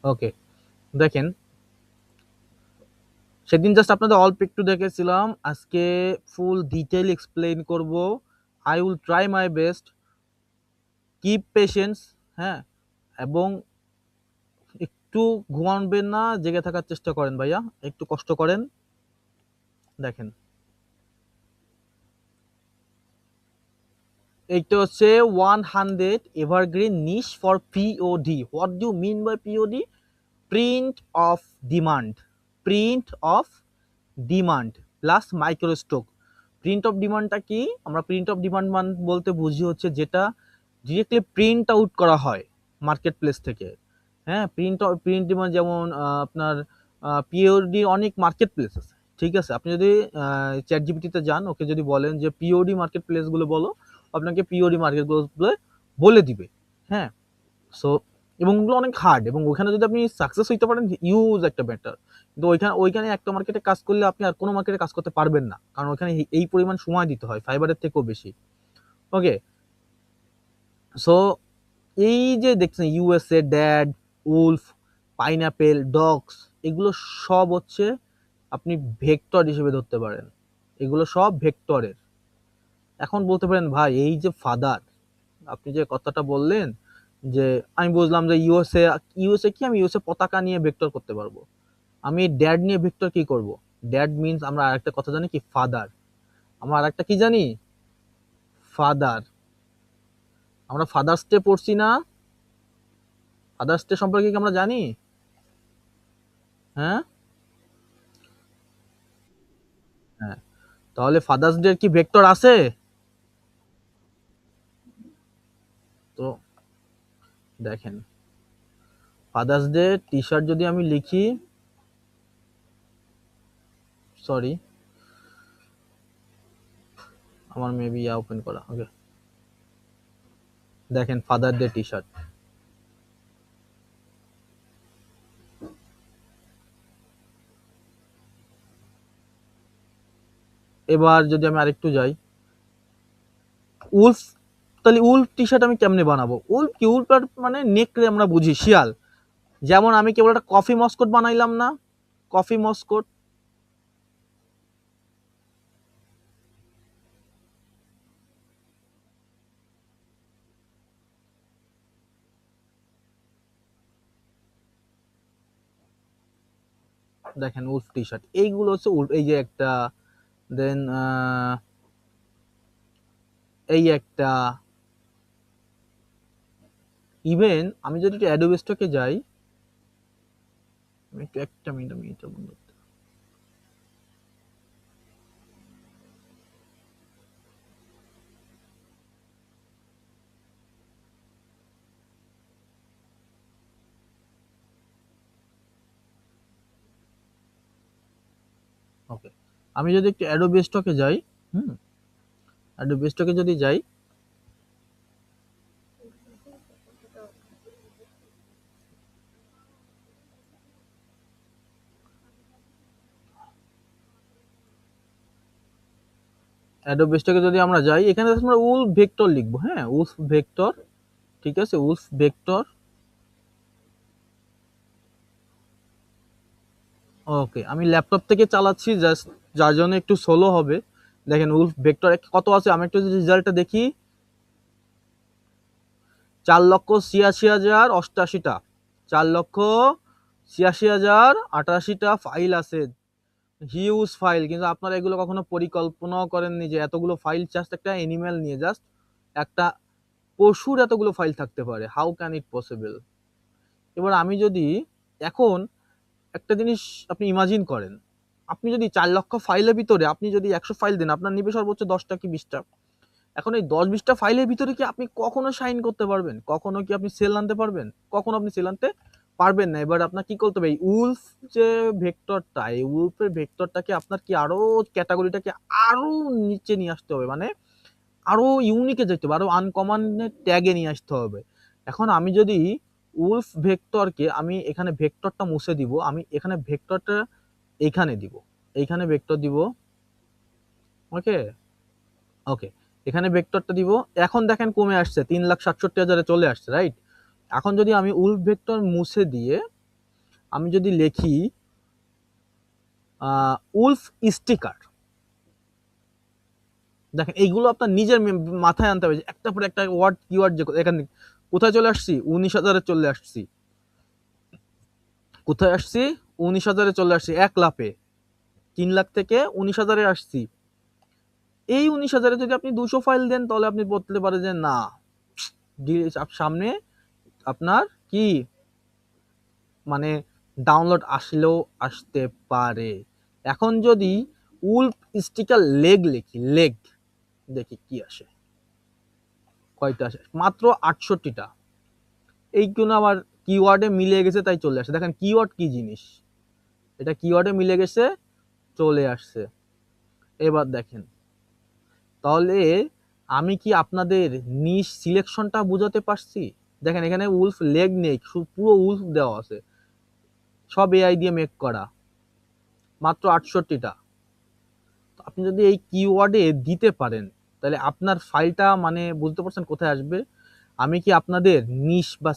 ওকে, দেখেন সেদিন জাস্ট আপনাদের অল্প একটু দেখেছিলাম, আজকে ফুল ডিটেইল এক্সপ্লেইন করব। I will try my best, keep patience, হ্যাঁ, এবং একটু ঘুমাবেন না, জেগে থাকার চেষ্টা করেন ভাইয়া, একটু কষ্ট করেন। দেখেন এইটা হচ্ছে 100 evergreen niche for POD. What do mean by POD? Print of demand, print of demand plus micro stock. Print of ডিমান্ডটা কি? আমরা প্রিন্ট অফ ডিমান্ড বলতে বুঝি হচ্ছে যেটা ডিরেক্টলি প্রিন্ট আউট করা হয় মার্কেট প্লেস থেকে। হ্যাঁ, প্রিন্ট ডিমান্ড যেমন আপনার পিওডি অনেক মার্কেট প্লেস আছে, ঠিক আছে? আপনি যদি চ্যাট জিপিটিতে যান, ওকে যদি বলেন যে পিওডি মার্কেট প্লেসগুলো বলো, আপনাকে পিওডি মার্কেটগুলো বলে দিবে। হ্যাঁ, সো এবং ওগুলো অনেক হার্ড, এবং ওইখানে যদি আপনি সাকসেস হইতে পারেন ইউজ একটা বেটার। কিন্তু ওইখানে একটা মার্কেটে কাজ করলে আপনি আর কোনো মার্কেটে কাজ করতে পারবেন না, কারণ ওইখানে এই পরিমাণ সময় দিতে হয় ফাইবারের থেকেও বেশি। ওকে, সো এই যে দেখছেন USA, dad, Wolf, pineapple, dogs, এগুলো সব হচ্ছে আপনি ভেক্টর হিসেবে ধরতে পারেন, এগুলো সব ভেক্টরের। এখন বলতে পারেন ভাই এই যে ফাদার, আপনি যে কথাটা বললেন যে আমি বুঝলাম যে ইউএসএ, ইউএসএ কি, আমি ইউএসএ পতাকা নিয়ে ভেক্টর করতে পারবো, আমি ড্যাড নিয়ে ভেক্টর কি করব? ড্যাড মিন্স আমরা আরেকটা কথা জানি কি, ফাদার। আমরা আরেকটা কি জানি, ফাদার। আমরা ফাদার্স ডে পড়ছি না? ফাদার্স ডে সম্পর্কে কি আমরা জানি? হ্যাঁ, হ্যাঁ, তাহলে ফাদার্স ডে কি ভেক্টর আছে? তো দেখেন, ফাদার্স ডে টি শার্ট যদি আমি লিখি, সরি আমার মেবি ওপেন করা, ওকে, দেখেন ফাদার ডে টি শার্ট। এবার যদি আমি আরেকটু যাই, উলফ, তাহলে উলফ টি শার্ট আমি কেমনে বানাবো? উলফ কি? উলফ মানে নেকড়ে আমরা বুঝি, শিয়াল। যেমন আমি কেবল একটা কফি মস্কট বানাইলাম না, কফি মস্কট। দেখেন উলফ টি শার্ট, এইগুলো হচ্ছে উলফ। এই যে একটা, দেন এই একটা, ইভেন আমি যদি একটু অ্যাডোবে স্টকে যাই, আমি একটু একটা মিনিট, আমি এটা বন্ধ করতে, ওকে, আমি যদি একটু অ্যাডোবে স্টকে যাই, হুম, অ্যাডোবে স্টকে যদি যাই, অ্যাডোবে স্টকে যদি আমরা যাই, এখানে আমরা উলফ ভেক্টর লিখবো, হ্যাঁ, উলফ ভেক্টর, ঠিক আছে, উলফ ভেক্টর। ওকে, আমি ল্যাপটপ থেকে চালাচ্ছি জাস্ট, যার জন্য একটু স্লো হবে। দেখেন উলফ ভেক্টর কত আছে, আমি একটু রেজাল্টটা দেখি, 4,86,088টা, 4,86,088টা ফাইল আছে, হিউজ ফাইল। কিন্তু আপনারা এগুলো কখনো পরিকল্পনাও করেননি যে এতগুলো ফাইল জাস্ট একটা অ্যানিমেল নিয়ে, জাস্ট একটা পশুর এতগুলো ফাইল থাকতে পারে, হাউ ক্যান ইট পসিবল? এবার আমি যদি এখন একটা জিনিস আপনি ইমাজিন করেন, আপনি যদি 4 লক্ষ ফাইলের ভিতরে আপনি যদি 100 ফাইল দেন, আপনার নিবে সর্বোচ্চ 10টা কি 20টা। এখন এই 10-20টা ফাইলের ভিতরে কি আপনি কখনো সাইন করতে পারবেন? কখনো কি আপনি সেল আনতে পারবেন? কখনো আপনি সেল আনতে পারবেন না। এবার আপনার কি করতে হবে, এই উলফ যে ভেক্টরটা, এই উলফের ভেক্টরটাকে আপনার কি আরো, ক্যাটাগরিটাকে আরো নিচে নিয়ে আসতে হবে, মানে আরো ইউনিকে যেতে হবে, আরো আনকমন ট্যাগে নিয়ে আসতে হবে। এখন আমি যদি উলফ ভেক্টরকে, আমি এখানে ভেক্টরটা মুছে দিব, আমি এখানে ভেক্টরটা এইখানে দিব, এইখানে ভেক্টর দিব, ওকে, ওকে, এখানে ভেক্টরটা দিব। এখন দেখেন কমে আসছে, 3,67,000-এ চলে আসছে, রাইট? এখন যদি আমি উলফ ভেক্টর মুছে দিয়ে আমি যদি লিখি উলফ স্টিকার, দেখেন এইগুলো আপনার নিজের মাথায় আনতে হবে, একটা পর একটা ওয়ার্ড কিওয়ার্ড যে এখানে কোথায় চলে আসছি, 19,000-এ চলে আসছি। কোথায় আসছি, 19,000-এ চলে আসছি এক লাফে। 3 লাখ থেকে 19,000-এ আসছি। এই 19,000-এ যদি আপনি 200 ফাইল দেন তাহলে আপনি বলতে পারেন যে না, সামনে আপনার কি মানে ডাউনলোড আসলেও আসতে পারে। এখন যদি উলফ স্টিকার লেগ লিখি, লেগ, দেখি কি আসে, কয়টা আসে, মাত্র 68টা। এইগুলো আমার কিওয়ার্ডে মিলে গেছে তাই চলে আসে। দেখেন কিওয়ার্ড কি জিনিস, এটা কিওয়ার্ডে মিলে গেছে চলে আসছে। এবার দেখেন তাহলে আমি কি আপনাদের নিশ সিলেকশনটা বুঝাতে পারছি? দেখেন এখানে উলফ লেগ নেই, পুরো উলফ দেওয়া আছে, সব এআই দিয়ে মেক করা, মাত্র 68টা। আপনি যদি এই কিওয়ার্ডে দিতে পারেন তাহলে আপনার ফাইলটা মানে বুঝতে পারছেন কোথায় আসবে। আমি কি আপনাদের নিশ বা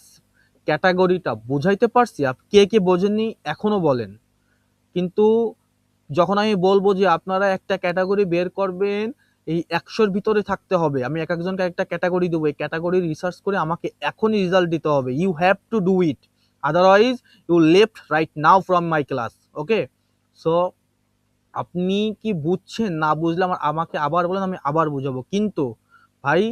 ক্যাটাগরিটা বোঝাইতে পারছি? কে কে বোঝেননি এখনো বলেন। কিন্তু যখন আমি বলবো যে আপনারা একটা ক্যাটাগরি বের করবেন, এই 100-র ভিতরে থাকতে হবে, আমি এক একজনকে একটা ক্যাটাগরি দেবো, এই ক্যাটাগরি রিসার্চ করে আমাকে এখনই রেজাল্ট দিতে হবে। You have to do it, otherwise you left right now from my class. Okay, so আপনি কি বুঝছেন? না বুঝলে আমাকে আবার বলেন, আমি আবার বুঝাবো। কিন্তু ভাই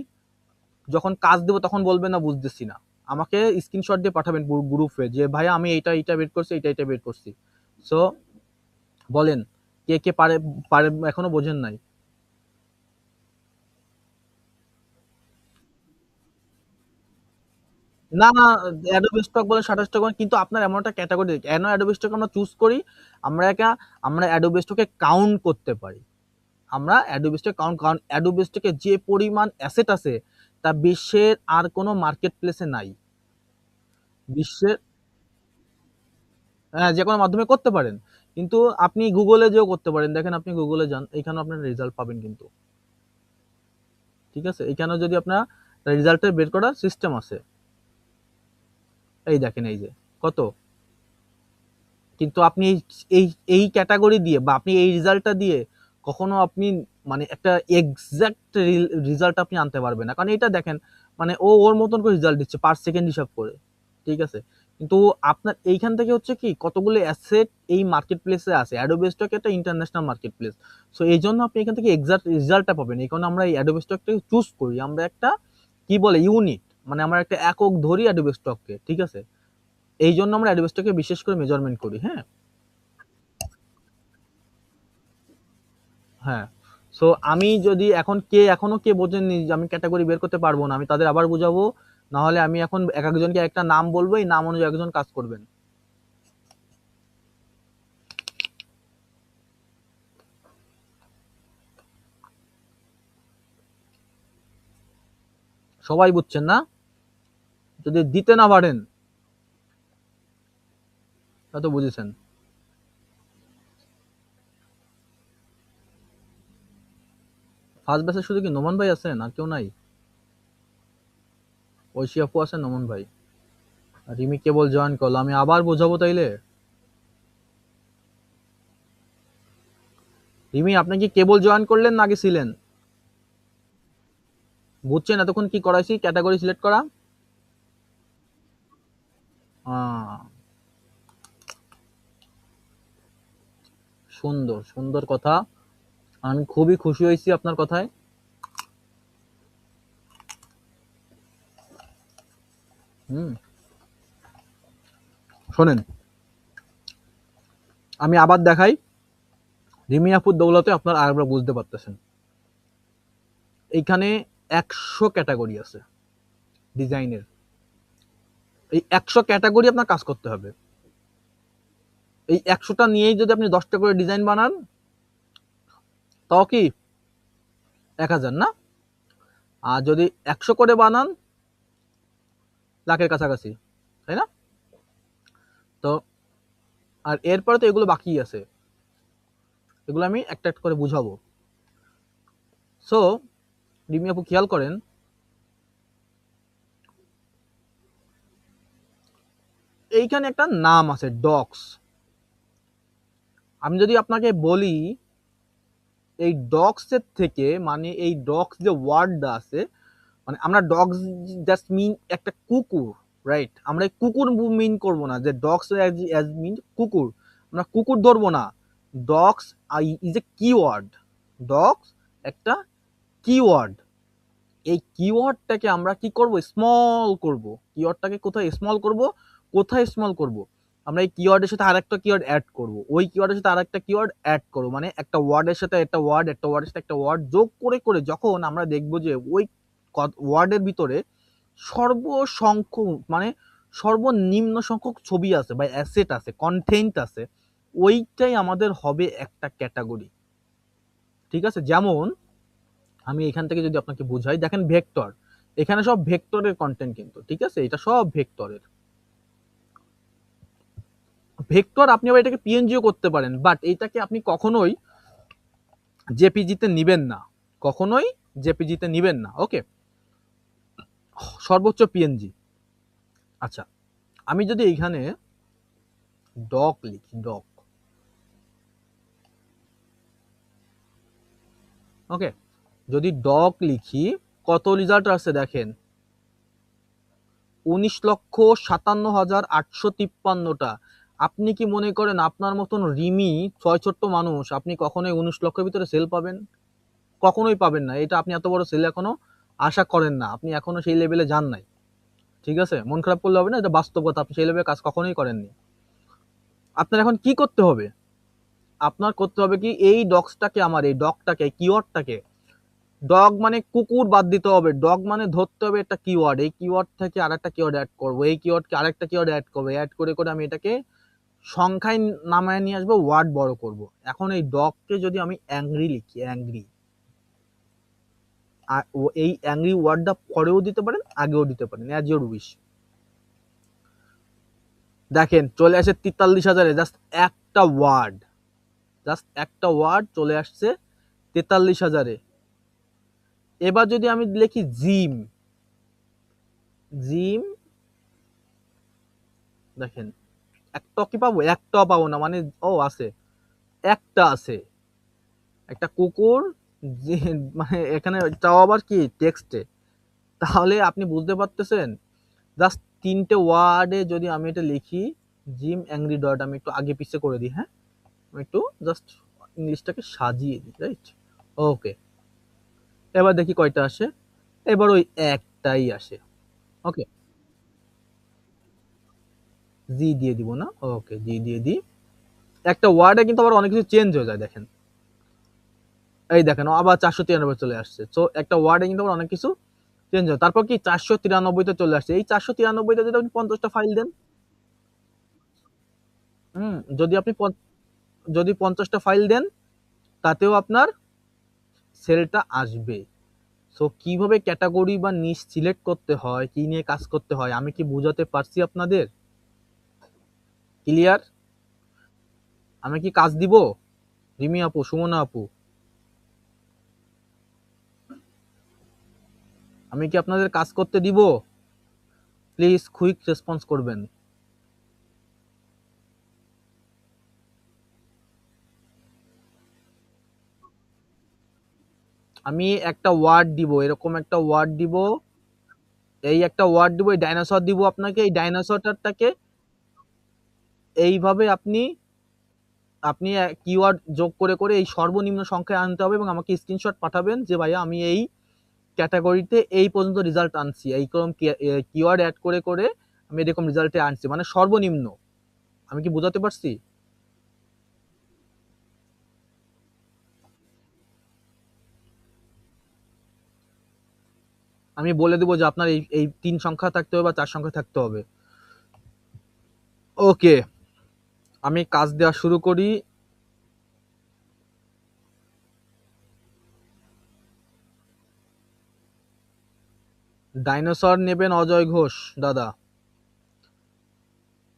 যখন কাজ দেবো তখন বলবেন না বুঝতেছি না, আমাকে স্ক্রিনশট দিয়ে পাঠাবেন গ্রুপে যে ভাই আমি এইটা বের করছি, এটা বের করছি। সো বলেন কে কে পারে, পারে এখনো বোঝেন নাই? না না, অ্যাডোব স্টক বলেন, শাটার স্টক বলেন, কিন্তু আপনার এমন একটা ক্যাটাগরি কেন অ্যাডোব স্টক আমরা চুজ করি, আমরা অ্যাডোব স্টকে কাউন্ট করতে পারি। আমরা অ্যাডোব স্টক কারণ অ্যাডোব স্টকে যে পরিমাণ অ্যাসেট আছে তা বিশ্বের আর কোনো মার্কেট প্লেসে নাই। বিশ্বের, হ্যাঁ, যে কোনো মাধ্যমে করতে পারেন, কিন্তু আপনি গুগলে যেও করতে পারেন। দেখেন আপনি গুগলে যান, এখানে আপনার রেজাল্ট পাবেন কিন্তু, ঠিক আছে? এখানে যদি আপনার রেজাল্টের বের করার সিস্টেম আছে, এই দেখেন এই যে কত। কিন্তু আপনি এই এই ক্যাটাগরি দিয়ে বা আপনি এই রেজাল্টটা দিয়ে কখনো আপনি মানে একটা এক্সাক্ট রেজাল্ট আপনি আনতে পারবেন না, কারণ এটা দেখেন মানে ওর মতন করে রেজাল্ট দিচ্ছে পার সেকেন্ড হিসাব করে, ঠিক আছে? কিন্তু আপনার এইখান থেকে হচ্ছে কি কতগুলো অ্যাসেট এই মার্কেট প্লেসে আছে। অ্যাডোবে স্টক একটা ইন্টারন্যাশনাল মার্কেট প্লেস, সো এই জন্য আপনি এখান থেকে এক্সাক্ট রেজাল্টটা পাবেন। এই কারণে আমরা এই অ্যাডোবে স্টকটাকে চুজ করি, আমরা একটা কি বলে ইউনিট, মানে আমরা একটা একক ধরি অ্যাডোবে স্টককে, ঠিক আছে? এই জন্য আমরা অ্যাডোবে স্টককে বিশেষ করে মেজারমেন্ট করি। হ্যাঁ, হ্যাঁ। সো আমি যদি এখন এখনো কে বোঝেননি যে আমি ক্যাটাগরি বের করতে পারবো না, আমি তাদের আবার বুঝাবো। না হলে আমি এখন এক একজনকে একটা নাম বলবো, এই নাম অনুযায়ী একজন কাজ করবেন। সবাই বুঝছেন না? যদি দিতে না পারেন তা তো বুঝেছেন। ফার্স্ট ব্যাচে শুধু কি নোমান ভাই আছেন, আর কেউ নাই? ঐশী আপু আছেন, নোমান ভাই আর রিমি কেবল জয়েন করলো, আমি আবার বোঝাবো তাইলে? রিমি আপনি কি কেবল জয়েন করলেন না আগে ছিলেন? বুঝছেন এতক্ষণ কি করাইছি, ক্যাটাগরি সিলেক্ট করা। আহ, সুন্দর সুন্দর কথা, আমি খুবই খুশি হয়েছি আপনার কথায়। হুম, শোনেন আমি আবার দেখাই, রিমি আপুর দৌলতে আপনার আরেকবার বুঝতে পারতেছেন। এইখানে 100 ক্যাটাগরি আছে ডিজাইনের, এই 100 ক্যাটাগরি আপনার কাজ করতে হবে। এই 100টা নিয়েই যদি আপনি 10টা করে ডিজাইন বানান তাও কি 1000 না? আর যদি 100 করে বানান লাখের কাছাকাছি, তাই না? তো আর এরপরে তো এগুলো বাকি আছে, এগুলো আমি একটা একটা করে বুঝাবো। সো রিমি আপু খেয়াল করেন, এইখানে একটা নাম আছে ডগস। আমি যদি আপনাকে বলি এই ডগস এর থেকে, মানে এই ডগস যে ওয়ার্ডটা আছে, মানে আমরা ডগস জাস্ট মিন একটা কুকুর, রাইট? আমরা এই কুকুর মিন করব না যে ডগস অ্যাজ মিন কুকুর, আমরা কুকুর ধরবো না। Dogs is a keyword. Dogs একটা কিওয়ার্ড। এই কিওয়ার্ডটাকে আমরা কি করব? স্মল করব। কিওয়ার্ডটাকে কোথায় স্মল করব? কোথায় স্মল করব? আমরা এই কিওয়ার্ডের সাথে আরেকটা কিওয়ার্ড অ্যাড করব, ওই কিওয়ার্ডের সাথে আরেকটা কিওয়ার্ড অ্যাড করব, মানে একটা ওয়ার্ডের সাথে একটা ওয়ার্ড, একটা ওয়ার্ডের সাথে একটা ওয়ার্ড যোগ করে করে যখন আমরা দেখব যে ওই ওয়ার্ডের ভিতরে সর্বসংখ্যক, মানে সর্বনিম্ন সংখ্যক ছবি আছে বা অ্যাসেট আছে, কন্টেন্ট আছে, ওইটাই আমাদের হবে একটা ক্যাটাগরি। ঠিক আছে? যেমন আমি এখান থেকে যদি আপনাকে বুঝাই, দেখেন ভেক্টর, এখানে সব ভেক্টরের কন্টেন্ট কিন্তু, ঠিক আছে? এটা সব ভেক্টরের। ভেক্টর আপনি আবার এটাকে পিএনজিও করতে পারেন, বাট এইটাকে আপনি কখনোই জেপিজিতে নিবেন না, কখনোই জেপিজিতে নিবেন না। ওকে, সর্বোচ্চ পিএনজি। আচ্ছা, আমি যদি এইখানে ডক লিখি, ডক, ওকে, যদি ডক লিখি, কত রেজাল্ট আসছে দেখেন, 19,57,853টা। আপনি কি মনে করেন আপনার মতন রিমি ছয় ছোট্ট মানুষ আপনি কখনোই 19 লক্ষের ভিতরে সেল পাবেন? কখনোই পাবেন না। এটা আপনি এত বড় সেল এখনো আশা করেন না, আপনি এখনো সেই লেভেলে যান নাই। ঠিক আছে? মন খারাপ করলে হবে না, এটা বাস্তব কথা, আপনি সেই লেভেলে কাজ কখনোই করেননি। আপনার এখন কি করতে হবে? আপনার করতে হবে কি, এই ডগসটাকে, আমার এই ডগটাকে, কিওয়ার্ডটাকে, ডগ মানে কুকুর বাদ দিতে হবে, ডগ মানে ধরতে হবে একটা কিওয়ার্ড, এই কিওয়ার্ড থেকে আরেকটা কিওয়ার্ড অ্যাড করবো, এই কিওয়ার্ডকে আরেকটা কিওয়ার্ড অ্যাড করবো, অ্যাড করে করে আমি এটাকে সংখ্যায় নামায় নিয়ে আসবো, ওয়ার্ড বড় করব। এখন এই ডগকে যদি আমি অ্যাংরি লিখি, অ্যাংরি, আর এই অ্যাংরি ওয়ার্ডটা পরেও দিতে পারেন, আগেও দিতে পারেন, অ্যাজ ইউর উইশ। দেখেন চলে আসে 43,000-এ, জাস্ট একটা ওয়ার্ড, জাস্ট একটা ওয়ার্ড চলে আসছে 43,000-এ। এবার যদি আমি লিখি জিম, জিম, দেখেন একটা কি পাবো? একটাও পাবো না, মানে ও আছে, একটা আছে, একটা কুকুর, যে মানে এখানে চাও আবার কি টেক্সটে। তাহলে আপনি বুঝতে পারতেছেন, জাস্ট 3টে ওয়ার্ডে যদি আমি এটা লিখি, জিম অ্যাংরি ডট, আমি একটু আগে পিছে করে দিই, হ্যাঁ, আমি একটু জাস্ট ইংলিশটাকে সাজিয়ে দিই, রাইট? ওকে, এবার দেখি কয়টা আসে, এবার ওই একটাই আসে। ওকে, জি দিয়ে দিব না, ওকে জি দিয়ে দিই। একটা ওয়ার্ডে কিন্তু আবার অনেক কিছু চেঞ্জ হয়ে যায়, দেখেন এই দেখেন আবার 493 চলে আসছে। তো একটা ওয়ার্ডে কিন্তু আবার অনেক কিছু চেঞ্জ হয়। তারপর কি 493 তে চলে আসছে। এই 493 তে যদি আপনি 50টা ফাইল দেন, যদি আপনি যদি 50টা ফাইল দেন, তাতেও আপনার সেলটা আসবে। সো কিভাবে ক্যাটাগরি বা নিশ সিলেক্ট করতে হয়, কি নিয়ে কাজ করতে হয়, আমি কি বুঝাতে পারছি আপনাদের? ক্লিয়ার? আমি কি কাজ দিব? রিমি আপু, সুমনা আপু, আমি কি আপনাদের কাজ করতে দিব? প্লিজ কুইক রেসপন্স করবেন। আমি একটা ওয়ার্ড দিব, এরকম একটা ওয়ার্ড দিব, এই একটা ওয়ার্ড দিব, এই ডাইনোসর দিব আপনাকে, এই ডাইনোসরটাকে এইভাবে আপনি আপনি কিওয়ার্ড যোগ করে করে এই সর্বনিম্ন সংখ্যায় আনতে হবে এবং আমাকে স্ক্রিনশট পাঠাবেন যে ভাইয়া আমি এই ক্যাটাগরিতে এই পর্যন্ত রেজাল্ট আনছি, এইরকম কিওয়ার্ড অ্যাড করে করে আমি এরকম রেজাল্টে আনছি, মানে সর্বনিম্ন। আমি কি বোঝাতে পারছি? আমি বলে দেবো যে আপনার এই এই 3 সংখ্যা থাকতে হবে বা 4 সংখ্যা থাকতে হবে। ওকে, আমি কাজ দেওয়া শুরু করি। ডাইনোসর নেবেন অজয় ঘোষ দাদা,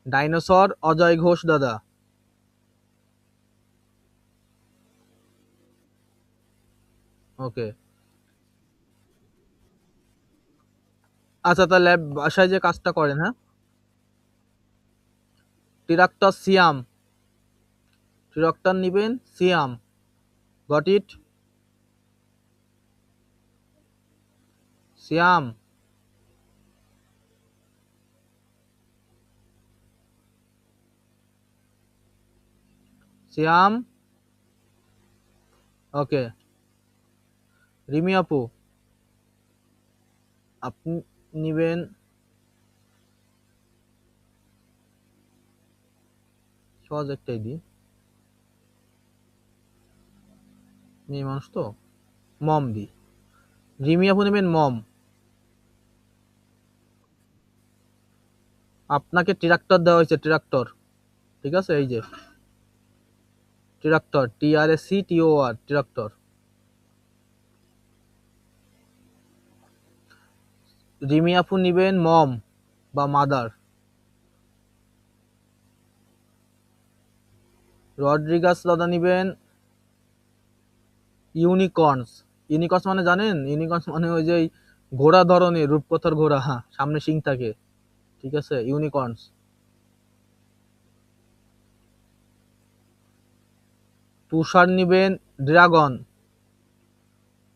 ডাইনোসর অজয় ঘোষ দাদা। ওকে, আচ্ছা তাহলে বাসায় যে কাজটা করেন, হ্যাঁ, ট্রাক্টর সিয়াম, ট্রাক্টর নিবেন সিয়াম, গট ইট, সিয়াম, সিয়াম, ওকে। রিমি আপু, আপনি নিবেন সহজ একটাই দিই, মেয়ে মানুষ তো, মম দি। রিমি আপু নেবেন মম। আপনাকে ট্রাক্টর দেওয়া হয়েছে, ট্রাক্টর, ঠিক আছে, এই যে ট্রাক্টর, TRACTOR, ট্রাক্টর। রিমি আপু নিবেন মম বা মাদার। রড্রিগাস দাদা নিবেন ইউনিকর্নস। ইউনিকর্নস মানে জানেন? ইউনিকর্নস মানে ওই যে ঘোড়া ধরনের, রূপকথার ঘোড়া, হ্যাঁ, সামনে শিং থাকে, ঠিক আছে, ইউনিকর্নস। তুষার নিবেন ড্রাগন,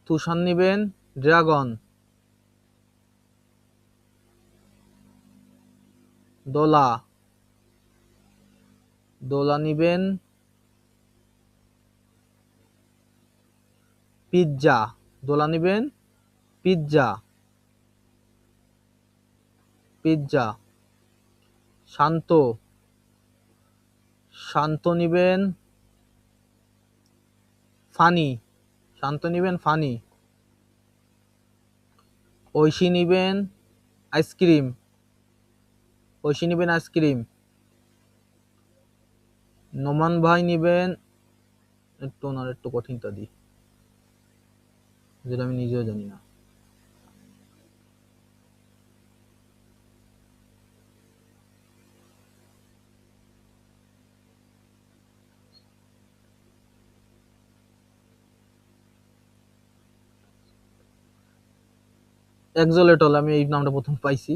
তুষার নিবেন ড্রাগন। দোলা, দোলা নিবেন পিৎজা, দোলা নিবেন পিৎজা, পিৎজা। শান্ত, শান্ত নিবেন ফানি, শান্ত নিবেন ফানি। ঐশী নিবেন আইসক্রিম, ঐশী নিবেন আইসক্রিম। নোমান ভাই নিবেন, একটু ওনার একটু কঠিনটা দিই, যেটা আমি নিজেও জানি না। এক্সোলেটল, আমি এই নামটা প্রথম পাইছি,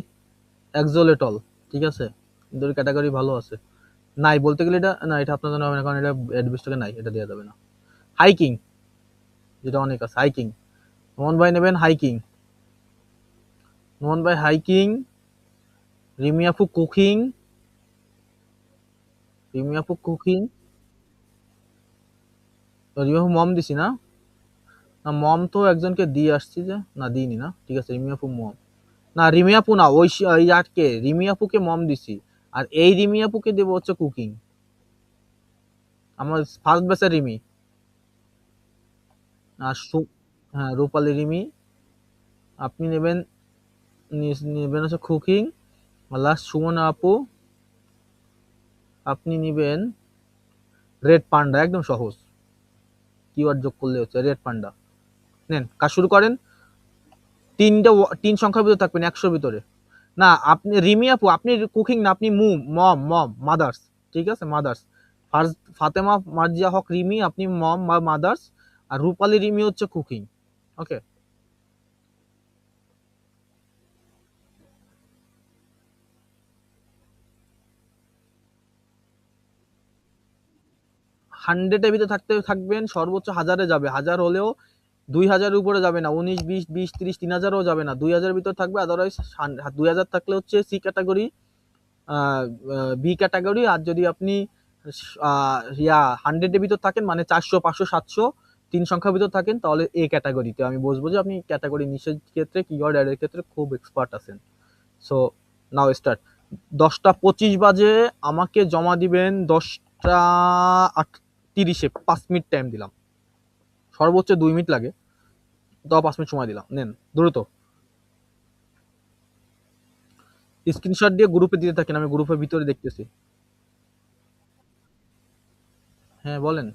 এক্সোলেটল, ঠিক আছে, কিন্তু ক্যাটাগরি ভালো আছে। নাই বলতে গেলে এটা না, এটা আপনার জন্য হবে না, কারণ এটা অ্যাডভিস্টকে নাই, এটা দেওয়া যাবে না। হাইকিং, যেটা অনেক আছে, হাইকিং। মোহন ভাই নেবেন হাইকিং, মোহন ভাই হাইকিং। রিমি আপু কুকিং, রিমি আপু কুকিং। রিমি আপু মম দিছি না? না, মম তো একজনকে দিয়ে আসছি, যে না দিইনি না, ঠিক আছে, রিমি আপু মম। না রিমি আপু না, ওই ওই আটকে রিমি আপুকে মম দিছি, আর এই রিমি আপুকে দেবো হচ্ছে কুকিং, আমার ফার্স্ট ব্যাচের রিমি। আর হ্যাঁ, রূপালী রিমি। আপনি নেবেন, নেবেন হচ্ছে কুকিং। লাস্ট সুমনা আপু, আপনি নিবেন রেড পান্ডা, একদম সহজ, কিওয়ার্ড যোগ করলে হচ্ছে রেড পান্ডা। নেন, কাজ শুরু করেন। তিনটা তিন সংখ্যার ভিতরে থাকবেন 100 ভিতরে। না আপনি রিমি আপু, আপনি কুকিং না, আপনি মম, মম, মাদার্স, ঠিক আছে, মাদার্স। ফার্স্ট ফাতেমা মার্জিয়া হক রিমি, আপনি মম বা মাদার্স। আর রূপালী রিমি হচ্ছে কুকিং। ওকে। 100 এর ভিতরে থাকবেন, সর্বোচ্চ 1000-এ যাবে, 1000 হলেও 2000-এর উপরে যাবে না, 19, 20, 20, 30, 3000-ও যাবে না, 2000-এর ভিতরে থাকবে, আদারওয়াইজ 2000 থাকলে হচ্ছে সি ক্যাটাগরি, বি ক্যাটাগরি। আর যদি আপনি 100-এর ভিতর থাকেন, মানে 400, 500, 700 তিন সংখ্যার ভিতর থাকেন, তাহলে এ ক্যাটাগরিতে আমি বলবো যে আপনি ক্যাটাগরি নিচের ক্ষেত্রে, কিওয়ার্ড অ্যাডের ক্ষেত্রে খুব এক্সপার্ট আছেন। So now start. 10টা 25 বাজে আমাকে জমা দিবেন, 10টা 30-এ 5 মিনিট টাইম দিলাম, সর্বোচ্চ 2 মিনিট লাগে, তো 5 মিনিট সময় দিলাম, নেন দ্রুত। স্ক্রিনশট দিয়ে গ্রুপে দিতে থাকেন, আমি গ্রুপের ভিতরে দেখতেছি। হ্যাঁ বলেন।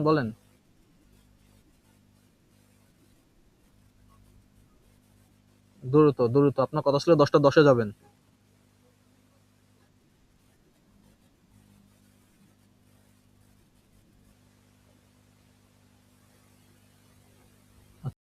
বলেন। দ্রুত দ্রুত, আপনার কথা ছিল 10টা 10-এ যাবেন।